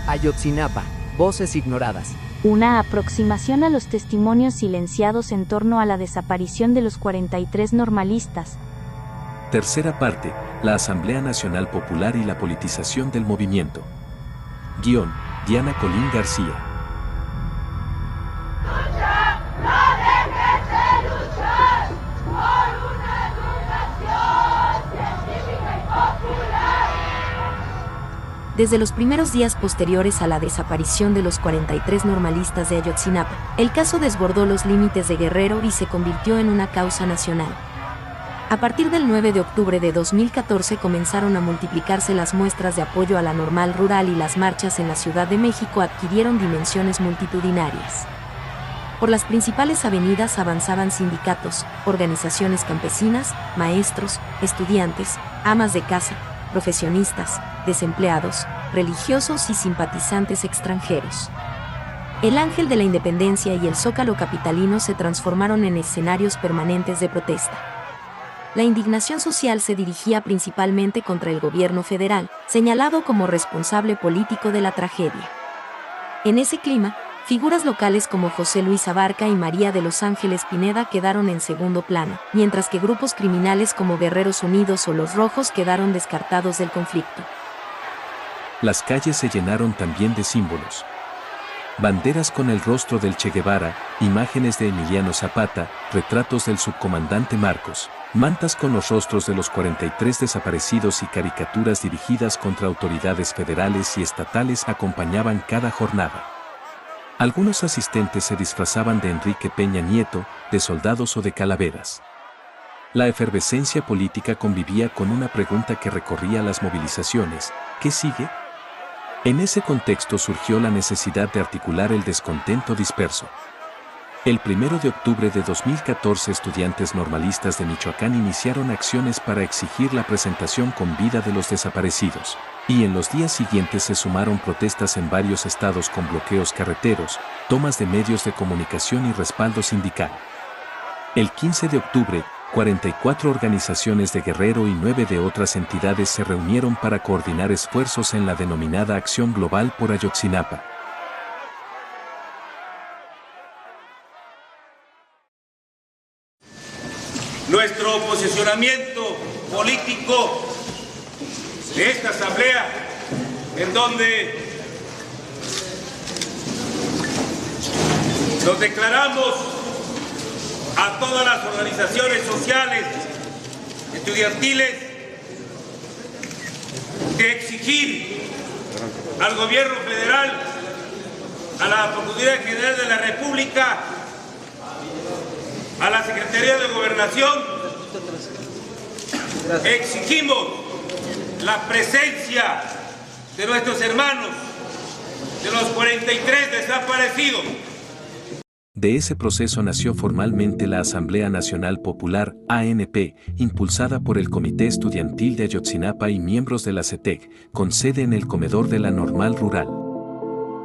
Ayotzinapa, voces ignoradas. Una aproximación a los testimonios silenciados en torno a la desaparición de los 43 normalistas. Tercera parte, la Asamblea Nacional Popular y la politización del movimiento. Guión, Diana Colín García. Desde los primeros días posteriores a la desaparición de los 43 normalistas de Ayotzinapa, el caso desbordó los límites de Guerrero y se convirtió en una causa nacional. A partir del 9 de octubre de 2014 comenzaron a multiplicarse las muestras de apoyo a la normal rural y las marchas en la Ciudad de México adquirieron dimensiones multitudinarias. Por las principales avenidas avanzaban sindicatos, organizaciones campesinas, maestros, estudiantes, amas de casa, profesionistas, desempleados, religiosos y simpatizantes extranjeros. El Ángel de la Independencia y el Zócalo capitalino se transformaron en escenarios permanentes de protesta. La indignación social se dirigía principalmente contra el gobierno federal, señalado como responsable político de la tragedia. En ese clima, figuras locales como José Luis Abarca y María de los Ángeles Pineda quedaron en segundo plano, mientras que grupos criminales como Guerreros Unidos o Los Rojos quedaron descartados del conflicto. Las calles se llenaron también de símbolos. Banderas con el rostro del Che Guevara, imágenes de Emiliano Zapata, retratos del subcomandante Marcos, mantas con los rostros de los 43 desaparecidos y caricaturas dirigidas contra autoridades federales y estatales acompañaban cada jornada. Algunos asistentes se disfrazaban de Enrique Peña Nieto, de soldados o de calaveras. La efervescencia política convivía con una pregunta que recorría las movilizaciones: ¿qué sigue? En ese contexto surgió la necesidad de articular el descontento disperso. El 1 de octubre de 2014 estudiantes normalistas de Michoacán iniciaron acciones para exigir la presentación con vida de los desaparecidos, y en los días siguientes se sumaron protestas en varios estados con bloqueos carreteros, tomas de medios de comunicación y respaldo sindical. El 15 de octubre, 44 organizaciones de Guerrero y 9 de otras entidades se reunieron para coordinar esfuerzos en la denominada Acción Global por Ayotzinapa. Nuestro posicionamiento político de esta asamblea, en donde nos declaramos a todas las organizaciones sociales, estudiantiles, de exigir al gobierno federal, a la Procuraduría General de la República, a la Secretaría de Gobernación, exigimos la presencia de nuestros hermanos, de los 43 desaparecidos. De ese proceso nació formalmente la Asamblea Nacional Popular, ANP, impulsada por el Comité Estudiantil de Ayotzinapa y miembros de la CETEC, con sede en el comedor de la Normal Rural.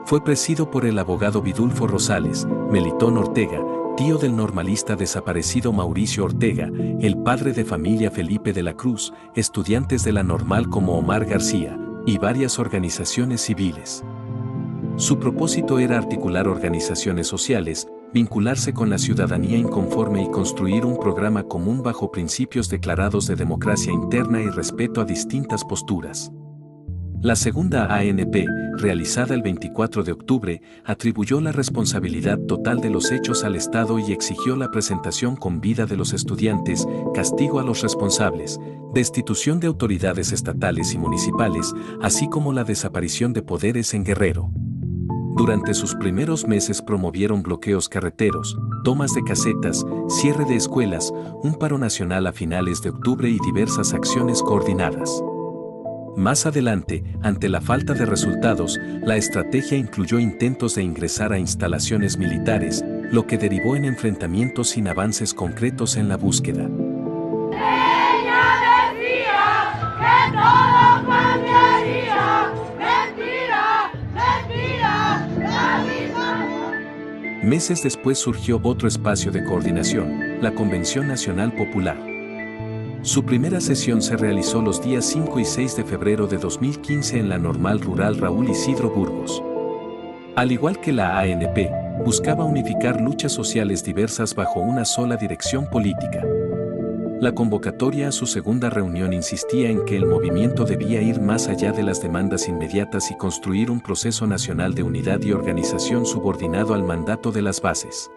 Fue presidido por el abogado Vidulfo Rosales, Melitón Ortega, tío del normalista desaparecido Mauricio Ortega, el padre de familia Felipe de la Cruz, estudiantes de la Normal como Omar García, y varias organizaciones civiles. Su propósito era articular organizaciones sociales, vincularse con la ciudadanía inconforme y construir un programa común bajo principios declarados de democracia interna y respeto a distintas posturas. La segunda ANP, realizada el 24 de octubre, atribuyó la responsabilidad total de los hechos al Estado y exigió la presentación con vida de los estudiantes, castigo a los responsables, destitución de autoridades estatales y municipales, así como la desaparición de poderes en Guerrero. Durante sus primeros meses promovieron bloqueos carreteros, tomas de casetas, cierre de escuelas, un paro nacional a finales de octubre y diversas acciones coordinadas. Más adelante, ante la falta de resultados, la estrategia incluyó intentos de ingresar a instalaciones militares, lo que derivó en enfrentamientos sin avances concretos en la búsqueda. Ella decía que todo cambiaría. Mentira, mentira, la misma. Meses después surgió otro espacio de coordinación, la Convención Nacional Popular. Su primera sesión se realizó los días 5 y 6 de febrero de 2015 en la Normal Rural Raúl Isidro Burgos. Al igual que la ANP, buscaba unificar luchas sociales diversas bajo una sola dirección política. La convocatoria a su segunda reunión insistía en que el movimiento debía ir más allá de las demandas inmediatas y construir un proceso nacional de unidad y organización subordinado al mandato de las bases.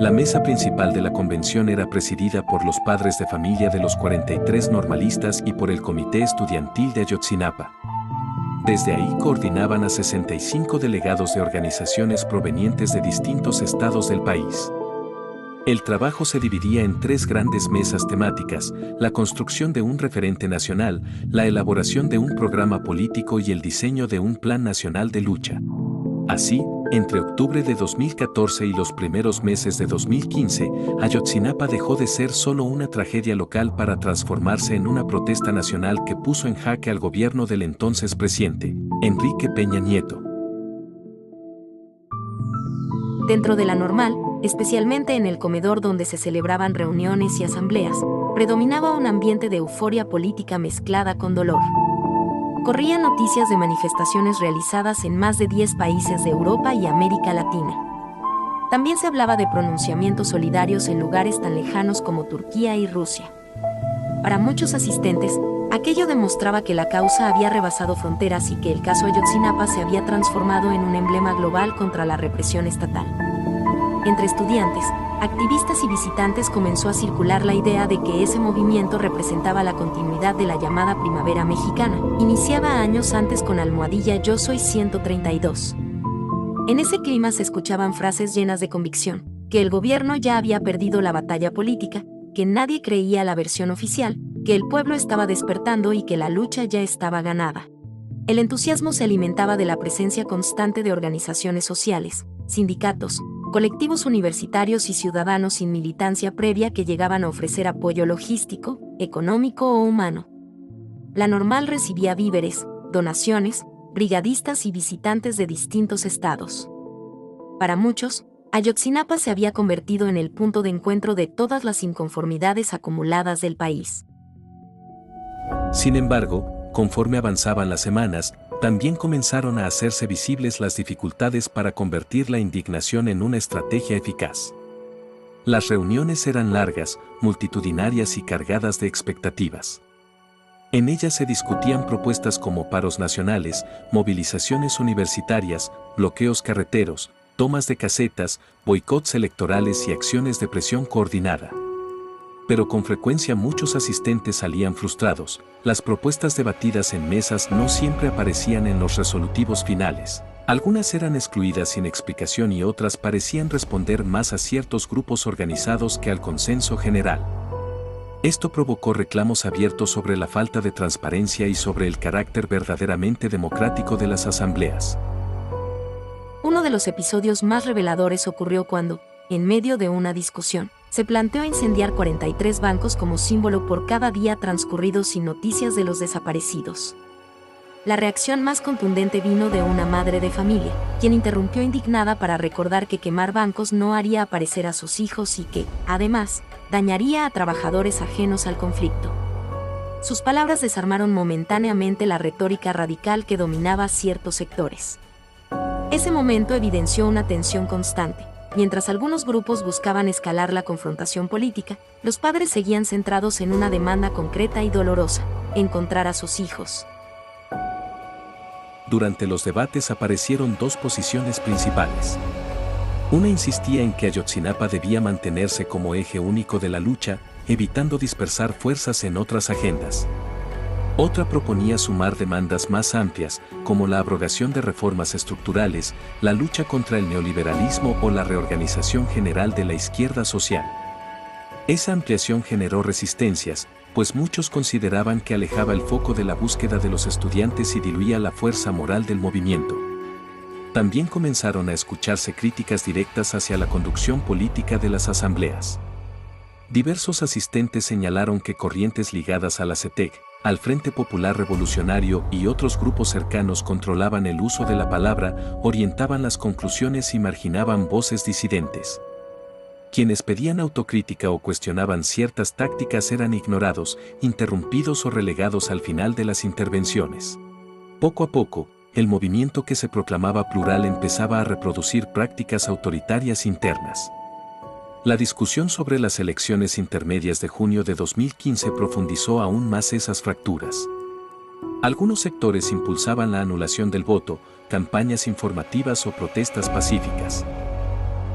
La mesa principal de la convención era presidida por los padres de familia de los 43 normalistas y por el Comité Estudiantil de Ayotzinapa. Desde ahí coordinaban a 65 delegados de organizaciones provenientes de distintos estados del país. El trabajo se dividía en 3 grandes mesas temáticas: la construcción de un referente nacional, la elaboración de un programa político y el diseño de un plan nacional de lucha. Así, entre octubre de 2014 y los primeros meses de 2015, Ayotzinapa dejó de ser solo una tragedia local para transformarse en una protesta nacional que puso en jaque al gobierno del entonces presidente, Enrique Peña Nieto. Dentro de la Normal, especialmente en el comedor donde se celebraban reuniones y asambleas, predominaba un ambiente de euforia política mezclada con dolor. Corrían noticias de manifestaciones realizadas en más de 10 países de Europa y América Latina. También se hablaba de pronunciamientos solidarios en lugares tan lejanos como Turquía y Rusia. Para muchos asistentes, aquello demostraba que la causa había rebasado fronteras y que el caso Ayotzinapa se había transformado en un emblema global contra la represión estatal. Entre estudiantes, activistas y visitantes comenzó a circular la idea de que ese movimiento representaba la continuidad de la llamada Primavera Mexicana, iniciada años antes con almohadilla Yo Soy 132. En ese clima se escuchaban frases llenas de convicción, que el gobierno ya había perdido la batalla política, que nadie creía la versión oficial, que el pueblo estaba despertando y que la lucha ya estaba ganada. El entusiasmo se alimentaba de la presencia constante de organizaciones sociales, sindicatos, colectivos universitarios y ciudadanos sin militancia previa que llegaban a ofrecer apoyo logístico, económico o humano. La Normal recibía víveres, donaciones, brigadistas y visitantes de distintos estados. Para muchos, Ayotzinapa se había convertido en el punto de encuentro de todas las inconformidades acumuladas del país. Sin embargo, conforme avanzaban las semanas, también comenzaron a hacerse visibles las dificultades para convertir la indignación en una estrategia eficaz. Las reuniones eran largas, multitudinarias y cargadas de expectativas. En ellas se discutían propuestas como paros nacionales, movilizaciones universitarias, bloqueos carreteros, tomas de casetas, boicots electorales y acciones de presión coordinada. Pero con frecuencia muchos asistentes salían frustrados. Las propuestas debatidas en mesas no siempre aparecían en los resolutivos finales. Algunas eran excluidas sin explicación y otras parecían responder más a ciertos grupos organizados que al consenso general. Esto provocó reclamos abiertos sobre la falta de transparencia y sobre el carácter verdaderamente democrático de las asambleas. Uno de los episodios más reveladores ocurrió cuando, en medio de una discusión, se planteó incendiar 43 bancos como símbolo por cada día transcurrido sin noticias de los desaparecidos. La reacción más contundente vino de una madre de familia, quien interrumpió indignada para recordar que quemar bancos no haría aparecer a sus hijos y que, además, dañaría a trabajadores ajenos al conflicto. Sus palabras desarmaron momentáneamente la retórica radical que dominaba ciertos sectores. Ese momento evidenció una tensión constante. Mientras algunos grupos buscaban escalar la confrontación política, los padres seguían centrados en una demanda concreta y dolorosa: encontrar a sus hijos. Durante los debates aparecieron 2 posiciones principales. Una insistía en que Ayotzinapa debía mantenerse como eje único de la lucha, evitando dispersar fuerzas en otras agendas. Otra proponía sumar demandas más amplias, como la abrogación de reformas estructurales, la lucha contra el neoliberalismo o la reorganización general de la izquierda social. Esa ampliación generó resistencias, pues muchos consideraban que alejaba el foco de la búsqueda de los estudiantes y diluía la fuerza moral del movimiento. También comenzaron a escucharse críticas directas hacia la conducción política de las asambleas. Diversos asistentes señalaron que corrientes ligadas a la CETEC, al Frente Popular Revolucionario y otros grupos cercanos controlaban el uso de la palabra, orientaban las conclusiones y marginaban voces disidentes. Quienes pedían autocrítica o cuestionaban ciertas tácticas eran ignorados, interrumpidos o relegados al final de las intervenciones. Poco a poco, el movimiento que se proclamaba plural empezaba a reproducir prácticas autoritarias internas. La discusión sobre las elecciones intermedias de junio de 2015 profundizó aún más esas fracturas. Algunos sectores impulsaban la anulación del voto, campañas informativas o protestas pacíficas.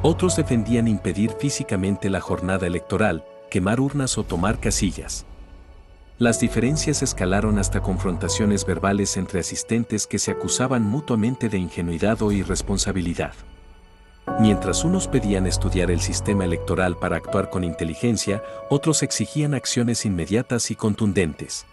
Otros defendían impedir físicamente la jornada electoral, quemar urnas o tomar casillas. Las diferencias escalaron hasta confrontaciones verbales entre asistentes que se acusaban mutuamente de ingenuidad o irresponsabilidad. Mientras unos pedían estudiar el sistema electoral para actuar con inteligencia, otros exigían acciones inmediatas y contundentes.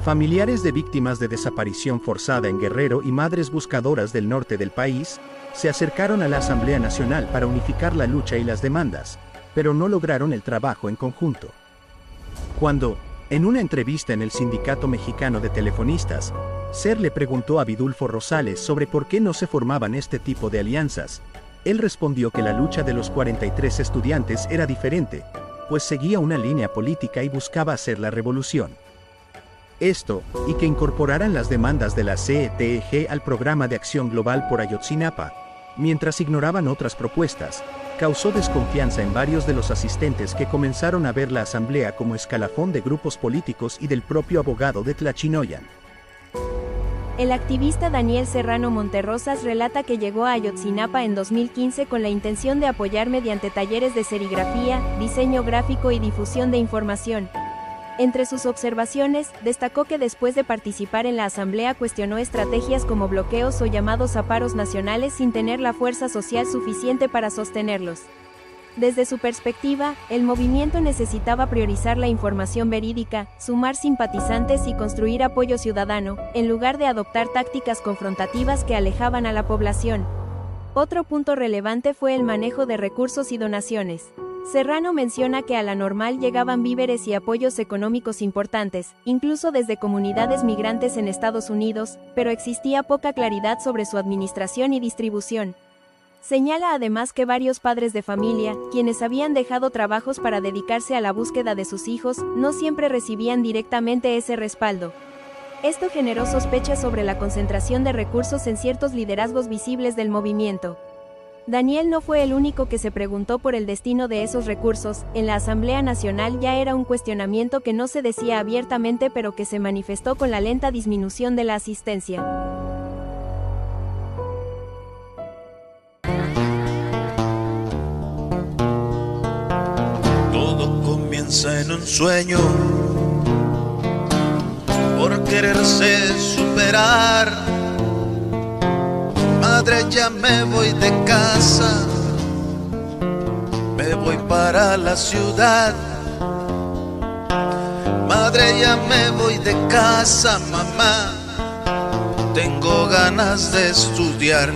Familiares de víctimas de desaparición forzada en Guerrero y madres buscadoras del norte del país se acercaron a la Asamblea Nacional para unificar la lucha y las demandas, pero no lograron el trabajo en conjunto. Cuando, en una entrevista en el Sindicato Mexicano de Telefonistas, SER le preguntó a Vidulfo Rosales sobre por qué no se formaban este tipo de alianzas, él respondió que la lucha de los 43 estudiantes era diferente, pues seguía una línea política y buscaba hacer la revolución. Esto, y que incorporaran las demandas de la CETEG al Programa de Acción Global por Ayotzinapa, mientras ignoraban otras propuestas, causó desconfianza en varios de los asistentes que comenzaron a ver la asamblea como escalafón de grupos políticos y del propio abogado de Tlachinoyan. El activista Daniel Serrano Monterrosas relata que llegó a Ayotzinapa en 2015 con la intención de apoyar mediante talleres de serigrafía, diseño gráfico y difusión de información. Entre sus observaciones, destacó que después de participar en la asamblea cuestionó estrategias como bloqueos o llamados a paros nacionales sin tener la fuerza social suficiente para sostenerlos. Desde su perspectiva, el movimiento necesitaba priorizar la información verídica, sumar simpatizantes y construir apoyo ciudadano, en lugar de adoptar tácticas confrontativas que alejaban a la población. Otro punto relevante fue el manejo de recursos y donaciones. Serrano menciona que a la normal llegaban víveres y apoyos económicos importantes, incluso desde comunidades migrantes en Estados Unidos, pero existía poca claridad sobre su administración y distribución. Señala además que varios padres de familia, quienes habían dejado trabajos para dedicarse a la búsqueda de sus hijos, no siempre recibían directamente ese respaldo. Esto generó sospechas sobre la concentración de recursos en ciertos liderazgos visibles del movimiento. Daniel no fue el único que se preguntó por el destino de esos recursos. En la Asamblea Nacional ya era un cuestionamiento que no se decía abiertamente pero que se manifestó con la lenta disminución de la asistencia. Todo comienza en un sueño, por quererse superar. Madre, ya me voy de casa, me voy para la ciudad. Madre, ya me voy de casa, mamá, tengo ganas de estudiar.